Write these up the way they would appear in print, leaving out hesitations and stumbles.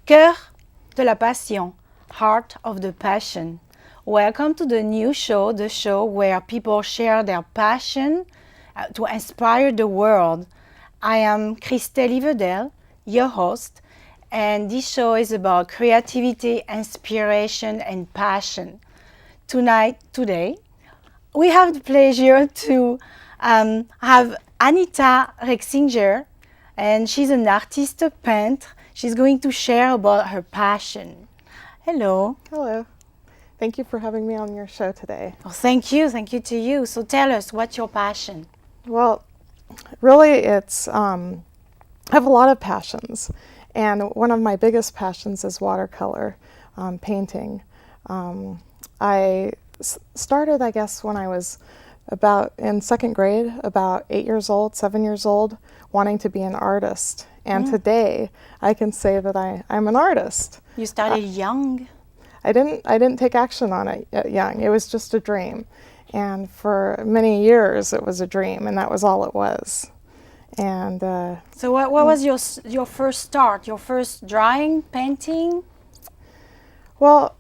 Cœur de la passion, heart of the passion. Welcome to the new show, the show where people share their passion to inspire the world. I am Christelie Vedel, your host, and this show is about creativity, inspiration, and passion. Today, we have the pleasure to have Anita Rexinger, and she's an artist, a painter. She's going to share about her passion. Hello. Hello. Thank you for having me on your show today. Oh, thank you to you. So tell us, what's your passion? Well, really it's, I have a lot of passions, and one of my biggest passions is watercolor, painting. I started, I guess, when I was about in second grade, about 8 years old, 7 years old, wanting to be an artist. And today, I can say that I'm an artist. You started young? I didn't take action on it young. It was just a dream. And for many years, it was a dream, and that was all it was. And so what was your first start, your first drawing, painting? Well,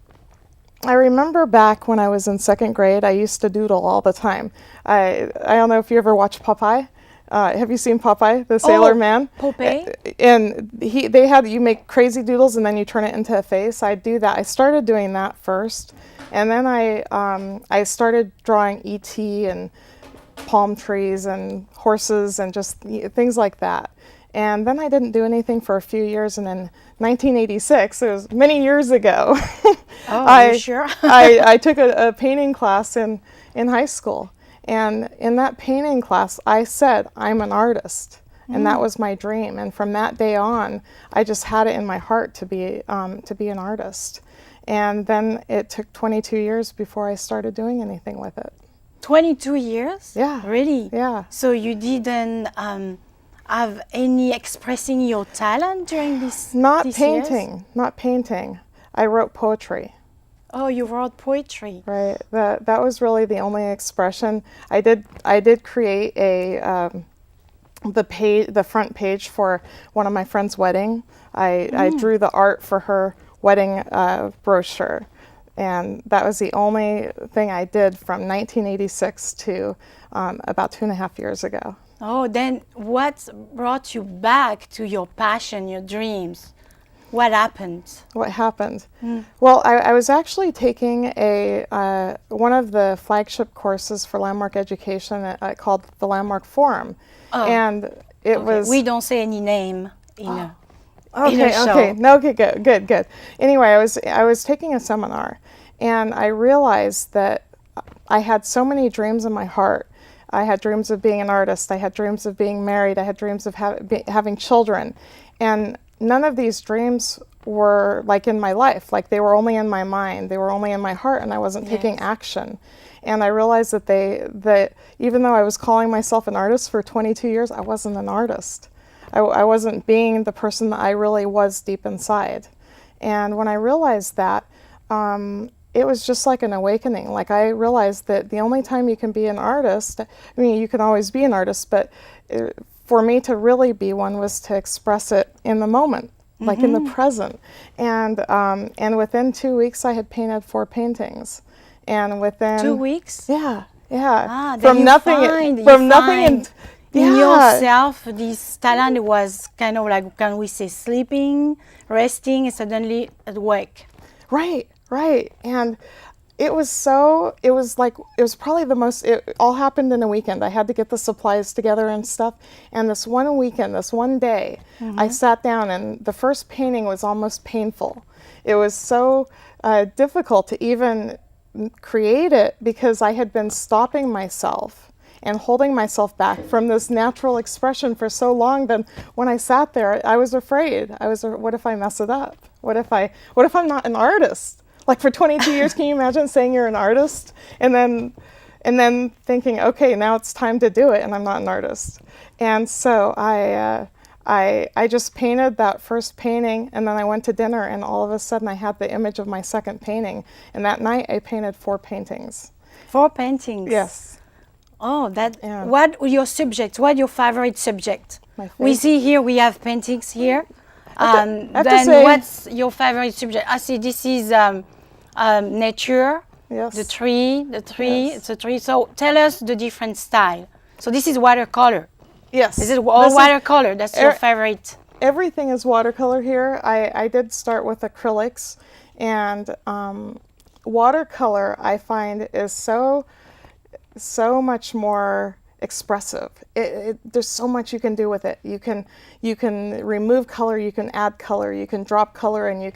I remember back when I was in second grade, I used to doodle all the time. I don't know if you ever watched Popeye. Have you seen Popeye, the Sailor Man? Popeye. And you make crazy doodles and then you turn it into a face. I do that. I started doing that first, and then I started drawing E.T. and palm trees and horses and just things like that. And then I didn't do anything for a few years, and in 1986, it was many years ago, Sure? I took a painting class in high school. And in that painting class, I said, I'm an artist. And that was my dream. And from that day on, I just had it in my heart to be an artist. And then it took 22 years before I started doing anything with it. 22 years? Yeah. Really? Yeah. So you didn't have any expressing your talent during these Not years? painting. I wrote poetry. Oh, you wrote poetry. Right. That was really the only expression. I did create the front page for one of my friend's wedding. I drew the art for her wedding brochure, and that was the only thing I did from 1986 to about 2.5 years ago. Oh, then what brought you back to your passion, your dreams? What happened? What happened? Well, I was actually taking one of the flagship courses for Landmark Education called the Landmark Forum, and it was. We don't say any name in a Okay, show. okay, no, okay, good. Anyway, I was taking a seminar, and I realized that I had so many dreams in my heart. I had dreams of being an artist. I had dreams of being married. I had dreams of having children, and none of these dreams were like in my life. Like, they were only in my mind. They were only in my heart, and I wasn't taking action. And I realized that even though I was calling myself an artist for 22 years, I wasn't an artist. I wasn't being the person that I really was deep inside. And when I realized that, it was just like an awakening. Like, I realized that the only time you can be an artist, I mean, you can always be an artist, but for me to really be one was to express it in the moment, like in the present. And within 2 weeks, I had painted 4 paintings. And within 2 weeks? Yeah. From nothing in yourself, this talent was kind of like, can we say, sleeping, resting, and suddenly awake. Right. And it was probably it all happened in a weekend. I had to get the supplies together and stuff. And this one day, I sat down, and the first painting was almost painful. It was so difficult to even create it because I had been stopping myself and holding myself back from this natural expression for so long that when I sat there, I was afraid. What if I mess it up? What if I'm not an artist? Like, for 22 years, can you imagine saying you're an artist and then thinking, okay, now it's time to do it, and I'm not an artist. And so I just painted that first painting, and then I went to dinner, and all of a sudden I had the image of my second painting. And that night I painted 4 paintings. 4 paintings? Yes. Oh, what your subject? What your favorite subject? We see here, we have paintings here. have to Then say, what's your favorite subject? I see this is nature, yes. the tree, Yes. it's a tree. So tell us the different style. So this is watercolor. Yes. Is it all watercolor? That's your favorite? Everything is watercolor here. I did start with acrylics, and watercolor I find is so much more expressive. There's so much you can do with it. You can remove color, you can add color, you can drop color, and you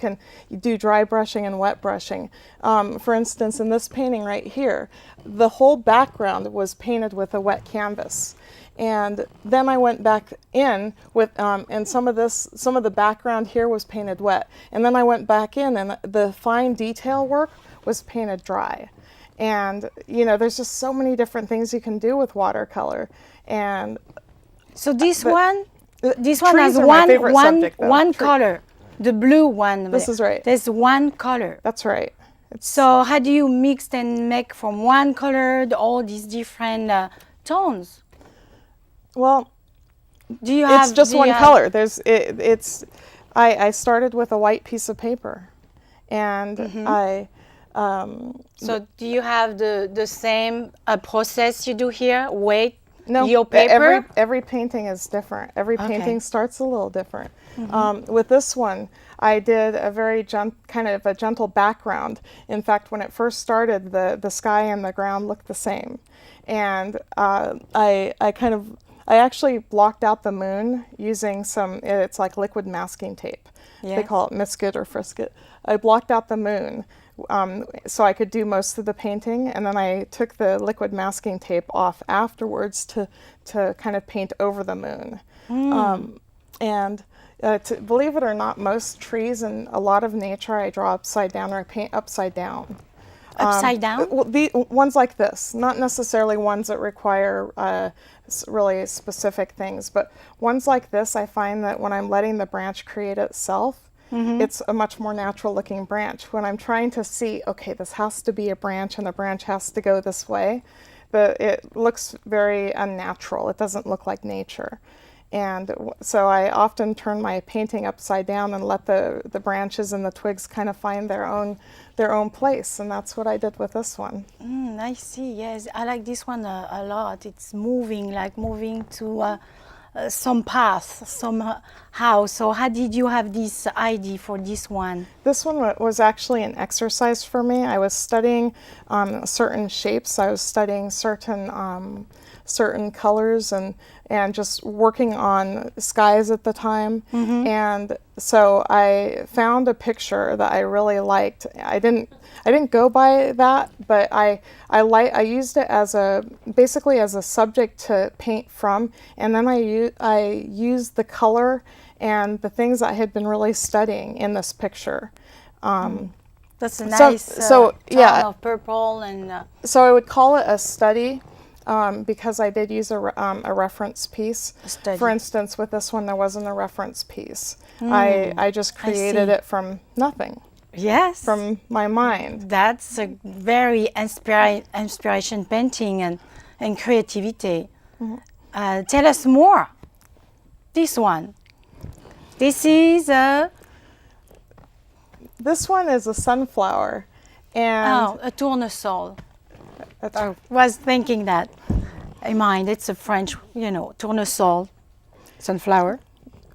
do dry brushing and wet brushing. For instance, in this painting right here, the whole background was painted with a wet canvas. And then I went back in with, and some of the background here was painted wet. And then I went back in, and the fine detail work was painted dry. And there's just so many different things you can do with watercolor. And so this one has one color, the blue one. This is right. There's one color. That's right. So how do you mix and make from one color all these different tones? Well, it's just one color. I started with a white piece of paper, and so do you have the same process you do here? No, your paper? Every painting is different. Every painting starts a little different. With this one, I did a very kind of a gentle background. In fact, when it first started, the sky and the ground looked the same, and I actually blocked out the moon using it's like liquid masking tape. Yes. They call it Misk It or Frisk It. I blocked out the moon so I could do most of the painting, and then I took the liquid masking tape off afterwards to kind of paint over the moon. Believe it or not, most trees and a lot of nature I draw upside down, or I paint upside down. Upside down? The ones like this, not necessarily ones that require really specific things, but ones like this, I find that when I'm letting the branch create itself, it's a much more natural looking branch. When I'm trying to see, okay, this has to be a branch and the branch has to go this way, it looks very unnatural. It doesn't look like nature. And so I often turn my painting upside down and let the branches and the twigs kind of find their own place, and that's what I did with this one. I see. Yes, I like this one a lot. It's moving to some path somehow. So how did you have this idea for this one? This one was actually an exercise for me. I was studying certain shapes. I was studying certain colors and just working on skies at the time. And so I found a picture that I really liked. I didn't go by that, but I used it basically as a subject to paint from, and then I used the color and the things I had been really studying in this picture. That's a nice tone of purple, and so I would call it a study. Because I did use a reference piece. For instance, with this one, there wasn't a reference piece. I just created it from nothing. Yes. From my mind. That's a very inspiration painting and creativity. Tell us more. This one. This one is a sunflower. And a tournesol. I was thinking that in mind. It's a French, tournesol, sunflower.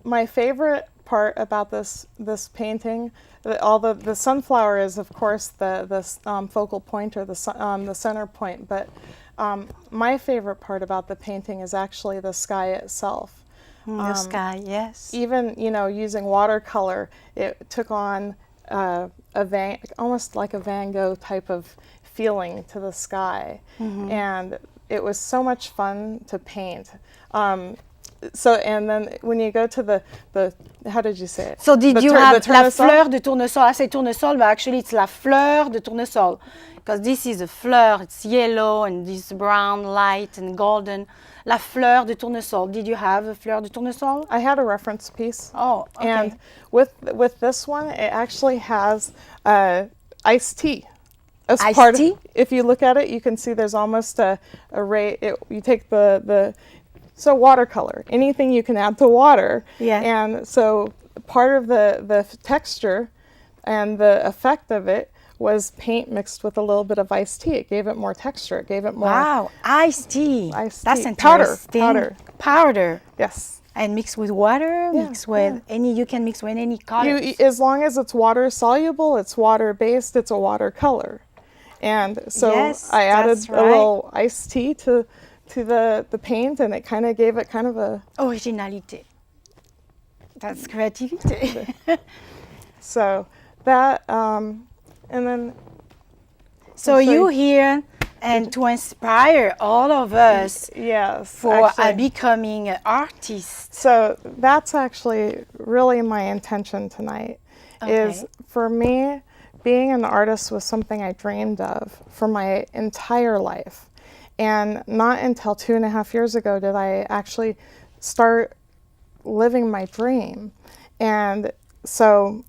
My favorite part about this painting, the sunflower is, of course, the focal point, or the center point. But my favorite part about the painting is actually the sky itself. The sky, yes. Even using watercolor, it took on almost like a Van Gogh type of feeling to the sky, and it was so much fun to paint. And then when you go to the how did you say it? So did you have la fleur de tournesol? I say tournesol, but actually it's la fleur de tournesol, because this is a fleur. It's yellow and this brown, light and golden. La fleur de tournesol. Did you have a fleur de tournesol? I had a reference piece. Oh, okay. And with this one, it actually has iced tea. If you look at it, you can see there's almost a ray. You take so watercolor, anything you can add to water. Yeah. And so part of the texture and the effect of it was paint mixed with a little bit of iced tea. It gave it more texture. It gave it more. Wow, iced tea. Iced That's tea. interesting. Powder. Yes. And mix with water, Yeah, mix with any, you can mix with any color. As long as it's water soluble, it's water based, it's a watercolor. And so Yes, I added that's a right. little iced tea to the paint, and it kind of gave it kind of a. Originalité. That's creativity. So that, and then. So you here and to inspire all of us Yes. for actually. becoming an artist. So that's actually really my intention tonight. Is Okay. for me, being an artist was something I dreamed of for my entire life. And not until 2.5 years ago did I actually start living my dream. And so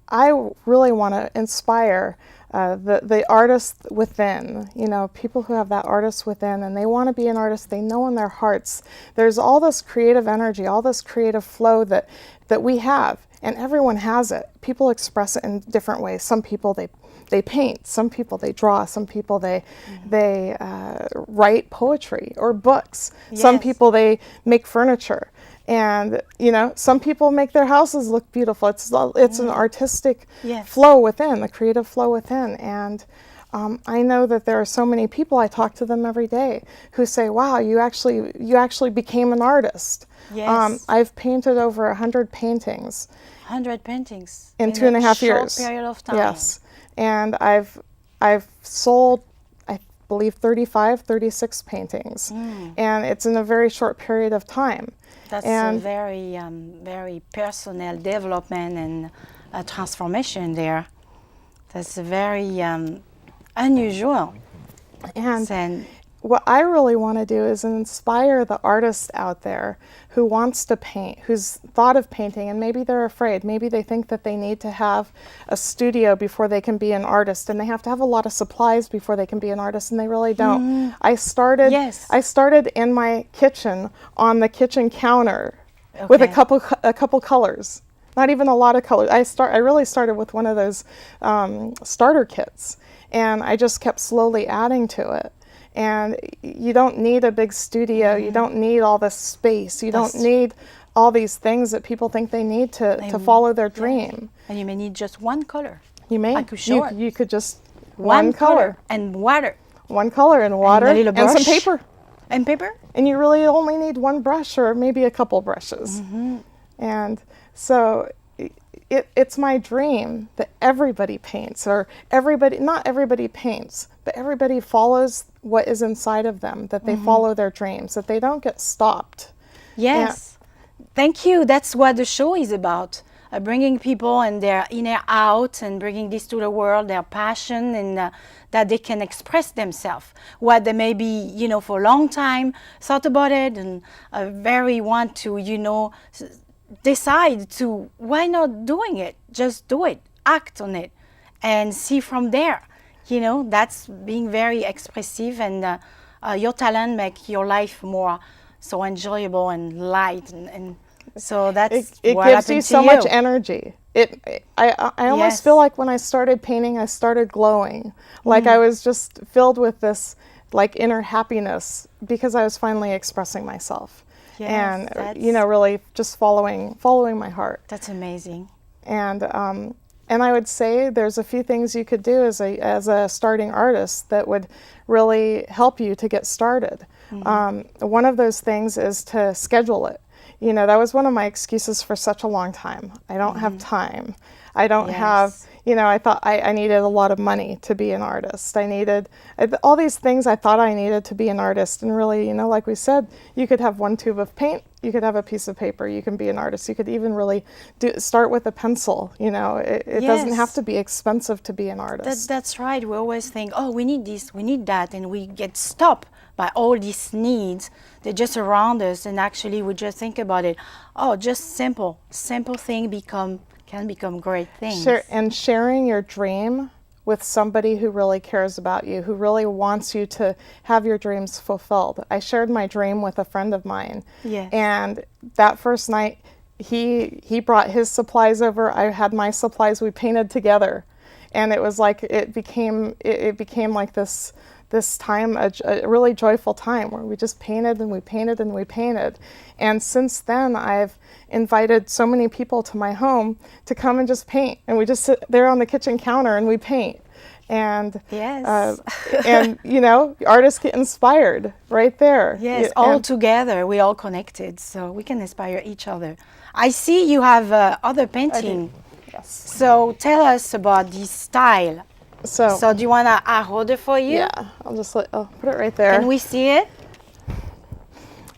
I really want to inspire the artists within, people who have that artist within and they want to be an artist. They know in their hearts there's all this creative energy, all this creative flow that we have, and everyone has it. People express it in different ways. Some people they paint, some people they draw, some people they write poetry or books. Some Yes. people they make furniture. And some people make their houses look beautiful. It's an artistic Yes. flow within, the creative flow within. And I know that there are so many people, I talk to them every day, who say, "Wow, you actually became an artist." Yes. I've painted over 100 paintings 100 paintings in 2.5 a short years. period of time. Yes, and I've sold, I believe, 36 paintings, and it's in a very short period of time. That's And- a very personal development and transformation there. That's very unusual. And what I really want to do is inspire the artist out there who wants to paint, who's thought of painting, and maybe they're afraid. Maybe they think that they need to have a studio before they can be an artist, and they have to have a lot of supplies before they can be an artist, and they really don't. I started in my kitchen on the kitchen counter with a couple colors. Not even a lot of colors. I really started with one of those starter kits, and I just kept slowly adding to it. And you don't need a big studio. You don't need all this space. You don't need all these things that people think they need to follow their dream. And you may need just one color. You may. Like a short. You could just One color and water. One color and water And a little and some brush. paper. And paper? And you really only need one brush or maybe a couple brushes. And so it's my dream that everybody paints, or not everybody paints, but everybody follows what is inside of them, that they follow their dreams, that they don't get stopped. Yes. Thank you. That's what the show is about. Bringing people and their inner out and bringing this to the world, their passion, and that they can express themselves. What they may be, for a long time, thought about it and very want to, decide to, why not doing it? Just do it, act on it, and see from there. That's being very expressive, and your talent make your life more so enjoyable and light, and so that's it what gives happened you to so much energy. I almost Yes. feel like when I started painting, I started glowing, like I was just filled with this inner happiness because I was finally expressing myself. Yes, And that's- really just following my heart. That's amazing. And I would say there's a few things you could do as a starting artist that would really help you to get started. One of those things is to schedule it. That was one of my excuses for such a long time. I don't have time. I don't have, I thought I needed a lot of money to be an artist. I needed all these things I thought I needed to be an artist. And really, like we said, you could have one tube of paint, you could have a piece of paper, you can be an artist. You could even really start with a pencil. It doesn't have Yes. to be expensive to be an artist. That's right. We always think, oh, we need this, we need that, and we get stopped by all these needs. They're just around us, and actually we just think about it. Oh, just simple thing can become great things. And sharing your dream with somebody who really cares about you, who really wants you to have your dreams fulfilled. I shared my dream with a friend of mine. Yes. And that first night, he brought his supplies over. I had my supplies. We painted together, and it was like it became like this time, a really joyful time where we just painted and we painted and we painted. And since then, I've invited so many people to my home to come and just paint, and we just sit there on the kitchen counter and we paint. And yes, and artists get inspired right there. Yes, all together, we all connected, so we can inspire each other. I see you have other painting. Yes. So tell us about this style. So do you want I hold it for you? Yeah, I'll put it right there. Can we see it?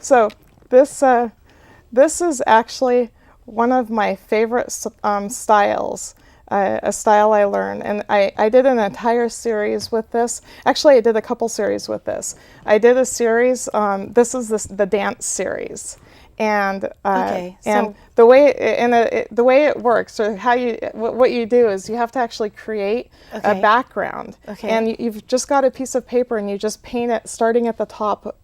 So this is actually one of my favorite styles. A style I learned, and I did an entire series with this. Actually, I did a couple series with this. I did a series. This is the dance series, and and the way it works, or what you do is you have to actually create a background, and you've just got a piece of paper and you just paint it starting at the top,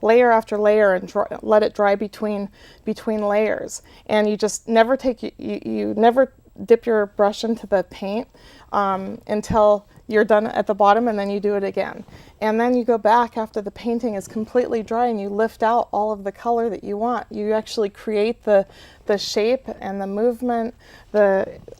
layer after layer, and let it dry between layers, and you just never you never dip your brush into the paint until you're done at the bottom, and then you do it again. And then you go back after the painting is completely dry and you lift out all of the color that you want. You actually create the shape and the movement,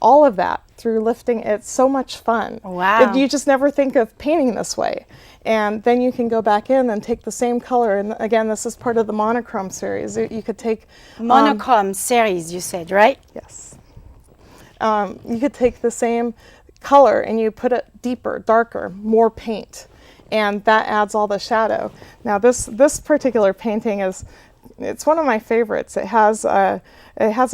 all of that through lifting. It's so much fun. Wow. You just never think of painting this way. And then you can go back in and take the same color. And again, this is part of the monochrome series. You could take... Monochrome series, you said, right? Yes. You could take the same color and you put it deeper, darker, more paint, and that adds all the shadow. Now this particular painting it's one of my favorites. It has a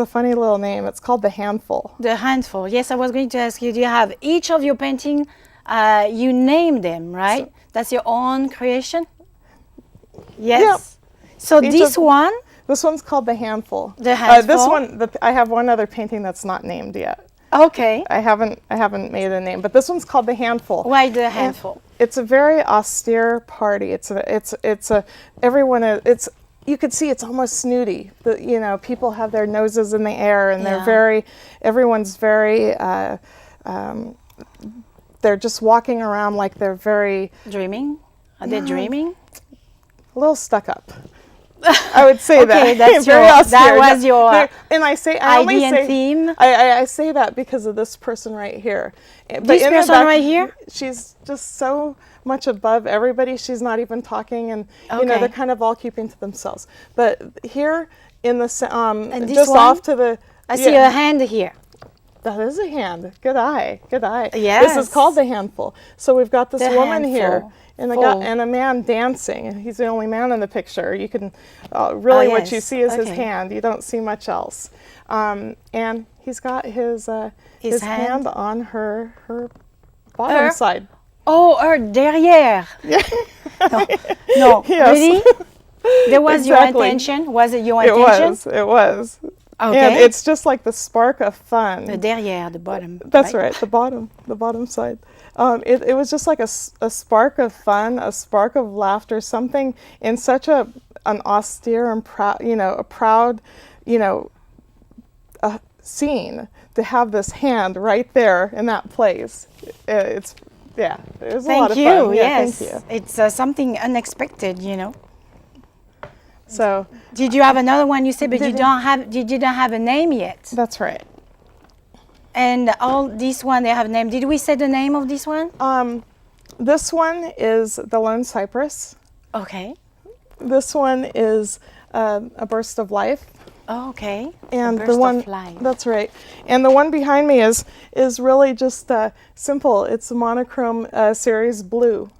funny little name. It's called The Handful. The Handful. Yes, I was going to ask you, do you have each of your painting, you name them, right? That's your own creation? Yes. Yeah. So this one's called The Handful. The Handful. This one, I have one other painting that's not named yet. Okay. I haven't made a name, but this one's called The Handful. Why The Handful? It's a very austere party. You could see it's almost snooty. People have their noses in the air, and everyone's very. They're just walking around like they're very dreaming. Are they dreaming? A little stuck up. I would say okay, that. That was your and I say theme. I say that because of this person right here. This person right here? She's just so much above everybody. She's not even talking, and they're kind of all keeping to themselves. But here in the just off to the, I see a hand here. That is a hand. Good eye. Good eye. Yes. This is called The Handful. So we've got this woman here. And and a man dancing. He's the only man in the picture. You can what you see is his hand. You don't see much else. And he's got his hand on her bottom side. Oh, her derrière. No, yes. Really? There was your intention? Was it your intention? It was. Okay. And it's just like the spark of fun. The derrière, the bottom. That's right, the bottom side. It was just like a spark of fun, a spark of laughter, something in such an austere and proud, a proud, scene to have this hand right there in that place. It was a lot of fun. Yes. Thank you. It's something unexpected, So, did you have another one? You said, but you didn't have a name yet. That's right. And all this one they have name. Did we say the name of this one? This one is the Lone Cypress. Okay. This one is a burst of life. Oh, okay. And a burst of life. That's right. And the one behind me is really just simple. It's a monochrome series blue.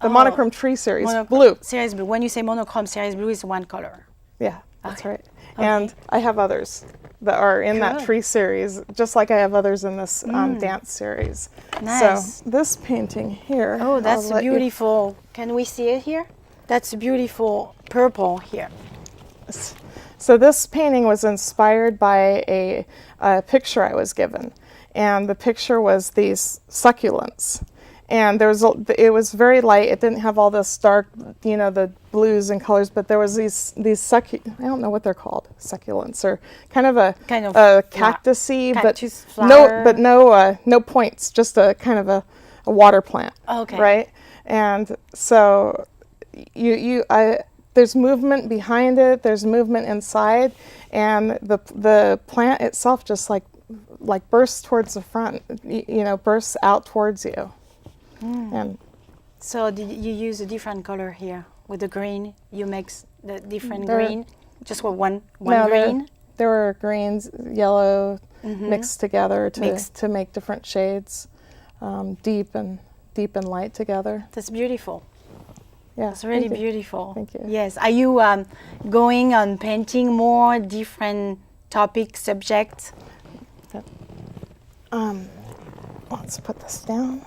The monochrome tree series blue. Series blue. When you say monochrome series blue, is one color. Yeah, that's right. Okay. And I have others that are in that tree series, just like I have others in this dance series. Nice. So this painting here. Oh, that's beautiful. Can we see it here? That's beautiful purple here. So this painting was inspired by a picture I was given. And the picture was these succulents. and it was very light. It didn't have all this dark, the blues and colors, but there was these I don't know what they're called, succulents, or kind of a cactusy, cactus flower. no points, just a kind of a water plant. Okay. Right, and so there's movement behind it. There's movement inside, and the plant itself just like bursts towards the front. Bursts out towards you. And so did you use a different color here with the green? You mix the different green, just with one green. There were greens, yellow, mixed together to make different shades, deep and light together. That's beautiful. Yeah, it's really beautiful. Thank you. Yes. Are you going on painting more different topics, subjects? Let's put this down.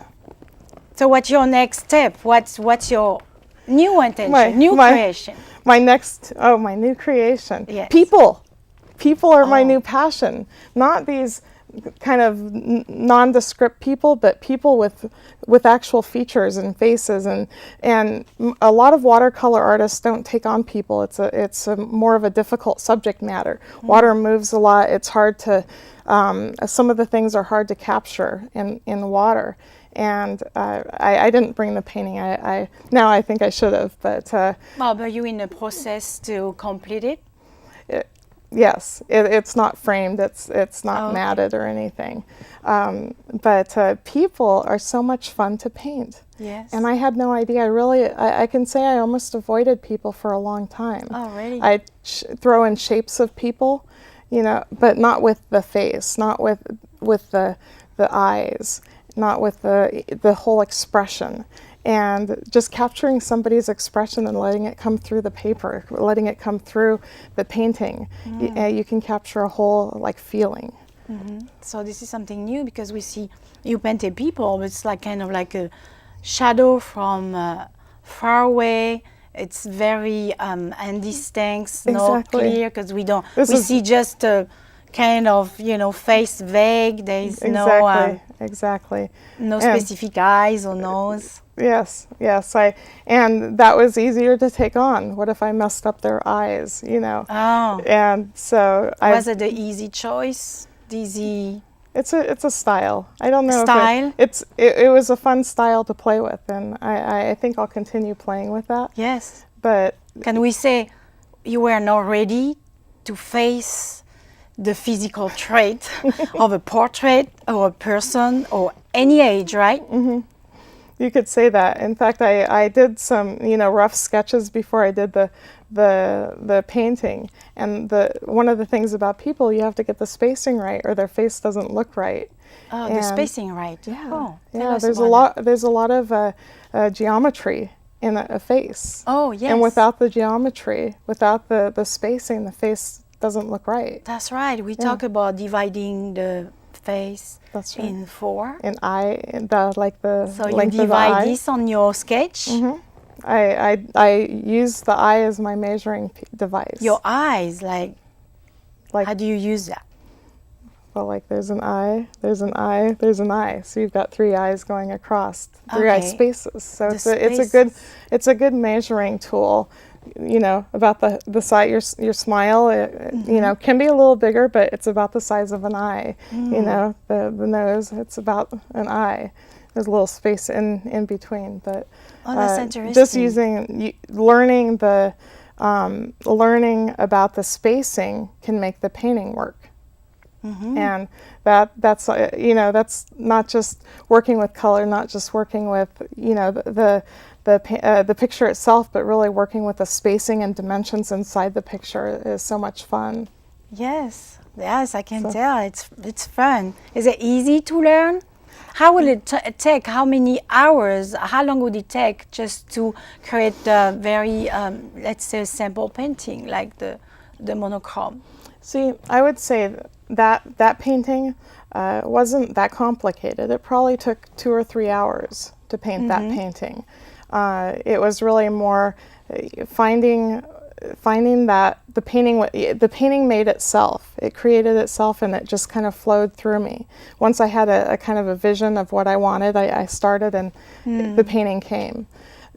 So what's your next step? What's your new intention, creation? My new creation. Yes. People are my new passion. Not these kind of nondescript people, but people with actual features and faces, and a lot of watercolor artists don't take on people. It's a more of a difficult subject matter. Water moves a lot. It's hard to some of the things are hard to capture in water. And I didn't bring the painting. Now I think I should have, but. Are you in a process to complete it? Yes, it's not framed. It's not matted or anything. But people are so much fun to paint. Yes. And I had no idea. I can say I almost avoided people for a long time. Oh, really? I throw in shapes of people, but not with the face, not with the eyes, not with the whole expression. And just capturing somebody's expression and letting it come through the paper, letting it come through the painting, you can capture a whole feeling. So this is something new, because we see you painted people, but it's kind of like a shadow from far away. It's very indistinct, not clear, because we see just a kind of face vague. There is exactly no specific eyes or nose. Yes, and that was easier to take on. What if I messed up their eyes, Oh. And so was it the easy choice? It's a style. I don't know style? if it was a fun style to play with, and I think I'll continue playing with that. Yes. But can we say you were not ready to face the physical trait of a portrait or a person or any age, right? You could say that. In fact, I did some rough sketches before I did the painting. And one of the things about people, you have to get the spacing right, or their face doesn't look right. Oh, the spacing right. Yeah. Oh, There's a lot of geometry in a face. Oh, yes. And without the geometry, without the spacing, the face doesn't look right. That's right. We talk about dividing the face in four. So you divide this on your sketch? I use the eye as my measuring device. Your eyes, like how do you use that? Well, there's an eye, there's an eye, there's an eye. So you've got three eyes going across, three eye spaces. So it's a good measuring tool. About the size, your smile, can be a little bigger, but it's about the size of an eye. The nose, it's about an eye. There's a little space in between, but that's interesting. Just learning about the spacing can make the painting work. And that's not just working with color, not just working with the picture itself, but really working with the spacing and dimensions inside the picture is so much fun. Yes, I can tell. It's fun. Is it easy to learn? How will it take? How many hours? How long would it take just to create a very, let's say, simple painting like the monochrome? See, I would say that painting wasn't that complicated. It probably took 2 or 3 hours to paint that painting. It was really more finding finding that the painting made itself. It created itself, and it just kind of flowed through me. Once I had a kind of a vision of what I wanted, I started, and the painting came.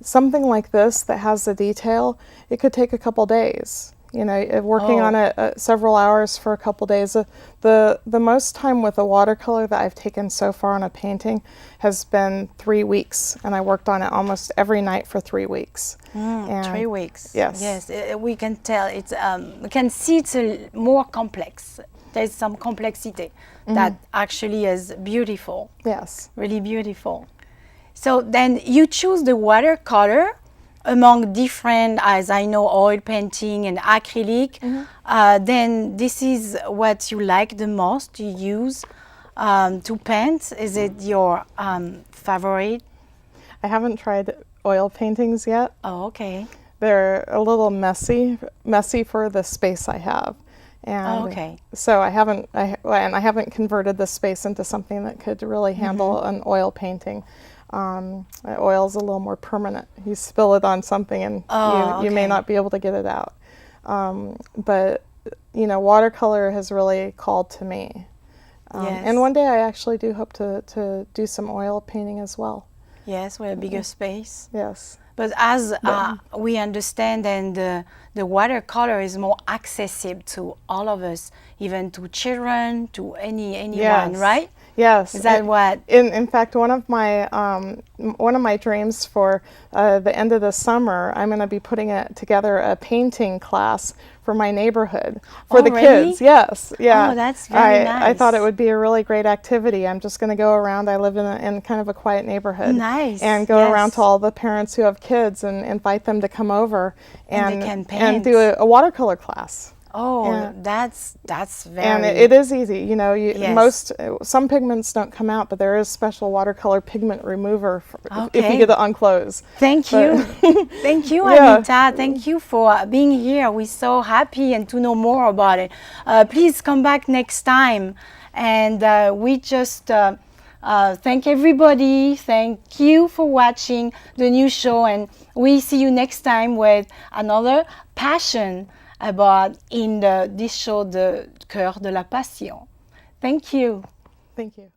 Something like this that has the detail, it could take a couple days. You know, working on it several hours for a couple days. The most time with a watercolor that I've taken so far on a painting has been 3 weeks, and I worked on it almost every night for 3 weeks. 3 weeks. Yes. Yes, we can tell it's. We can see it's more complex. There's some complexity that actually is beautiful. Yes. Really beautiful. So then you choose the watercolor among different, as I know, oil painting and acrylic. Then this is what you like the most to use to paint. Is it your favorite? I haven't tried oil paintings yet. Oh, okay. They're a little messy for the space I have. And okay. So I haven't converted the space into something that could really handle an oil painting. Oil is a little more permanent. You spill it on something, and you may not be able to get it out. But you know, watercolor has really called to me. And one day I actually do hope to do some oil painting as well. Yes, with a bigger space. Yes. But as we understand, and the watercolor is more accessible to all of us, even to children, to anyone, right? Yes. Is that what? In fact, one of my dreams for the end of the summer, I'm going to be putting together a painting class for my neighborhood for the really? kids. Yes. Yeah. Oh, that's very nice. I thought it would be a really great activity. I'm just going to go around. I live in kind of a quiet neighborhood. Nice. And go around to all the parents who have kids and invite them to come over and they can paint. and do a watercolor class. Oh, that's very. And it is easy. You know, some pigments don't come out, but there is special watercolor pigment remover if you get it on clothes. Thank you, thank you, Anita. Thank you for being here. We're so happy and to know more about it. Please come back next time, and we just thank everybody. Thank you for watching the new show, and we see you next time with another passion about this show, the Coeur de la Passion. Thank you. Thank you.